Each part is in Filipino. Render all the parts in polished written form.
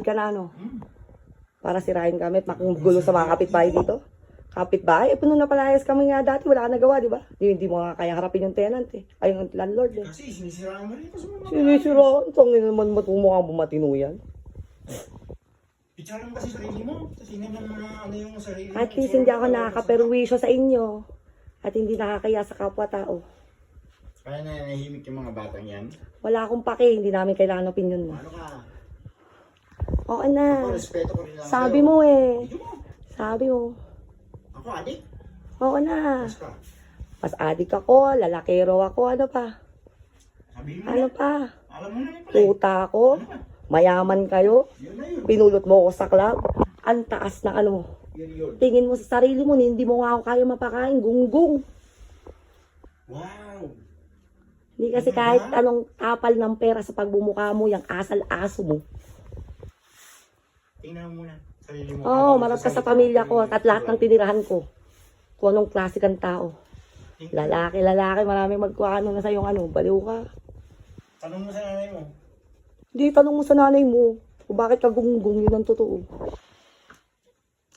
ka na ano? Para sirahin kami at makugulo sa mga kapitbahay dito. Kapitbahay, puno na palayas kami nga dati, wala ka nagawa, di ba? Hindi mo nga kaya harapin yung tenant eh. Ay, yung landlord eh. Kasi sinisiraan mo rin ito sa mga Sinisiraan? Tangin naman matumukhang bumatino yan. Itsara mo kasi sarili mo. Kasi hindi naman ano yung sarili mo. At least hindi ako nakakaperwisyo sa inyo. At hindi nakakaya sa kapwa-tao. Kaya nanahimik yung mga batang yan. Wala akong pake, hindi namin kailangan opinion mo. Ano ka? Oo na. Ako, respeto ko rin lang Sabi sa'yo. mo eh. Hindi mo. Sabi mo. Ako, adik. Oo na. Mas ka. Mas adik ako, lalakero ako, ano pa? Sabi mo Ano na. pa? Alam mo na yun pala. Puta ako. Ano pa? Mayaman kayo. Yun na yun. Pinulot mo ako sa club. Ang taas na ano mo. Yun. Tingin mo sa sarili mo, hindi mo nga ako kaya mapakain. Gunggong. Wow. Hindi kasi kahit anong tapal ng pera sa pagbumukha mo, yung asal-aso mo. Tingnan mo muna. Sarili mo. Oo, marap ka sa pamilya ko at lahat ng tinirahan ko. Kung anong klase kang tao. Lalaki, maraming magkuhano na sa'yo ano, baliw ka. Tanong mo sa nanay mo. Hindi, tanong mo sa nanay mo kung bakit ka gunggong, yun ang totoo.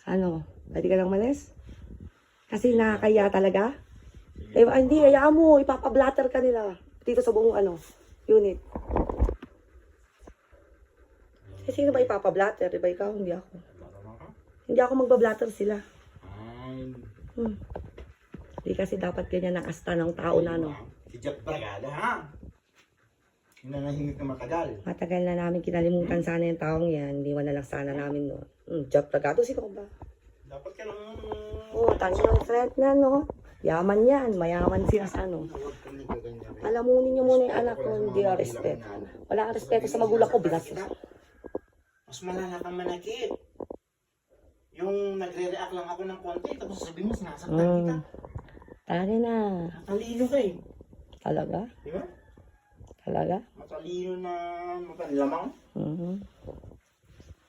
Ano, pwede ka lang malis? Kasi nakakaya talaga? Eh, hindi, hayaan mo, ipapablatter ka nila. Dito sa buong ano, unit. Eh, sino ba ipapablatter? Diba ikaw? Hindi ako. Hindi ako magbablatter sila. Hindi kasi dapat ganyan ang asta ng tao na ano. Si Jack Bragada, ha? Nanahimik na matagal. Matagal na namin kinalimutan sana yung taong yan. Hindi na lang sana namin no. Job tagato, sino ka ba? Dapat ka lang... Oo, tanong friend na no. Yaman yan, mayaman siya sa ano. Alamunin niyo muna yung anak ko, hindi ka respeto. Wala kang respeto sa magulang ko, bigas. Mas malala kang manakit. Yung nagre-react lang ako ng konti, tapos sabihin mo, sinasaktan kita. Talaga na. Matalino ka eh. Talaga? Di ba? Talaga? Matalino na mapanlamang.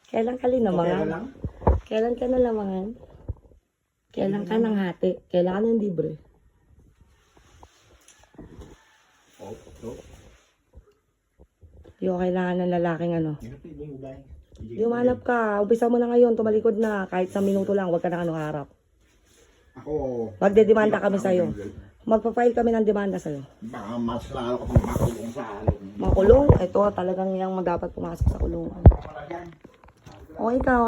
Kailan ka Pera linamangan? lang. Kailan ka nalamangan? Kailan ka nang hati? Kailan ka nang libre? Oh. Di ko kailangan ng lalaking ano. Hirap eh, bumubay. Di umanap ka. Umpisa mo na ngayon, tumalikod na. Kahit sa minuto lang, huwag ka na ano harap. Ako... Magdedemanda kami sa'yo. Magpa-file kami ng demanda sa'yo. Baka mas lalo ka pang makulong sa alin. Makulong? Ito talagang yung dapat pumasok sa kulungan. O ikaw,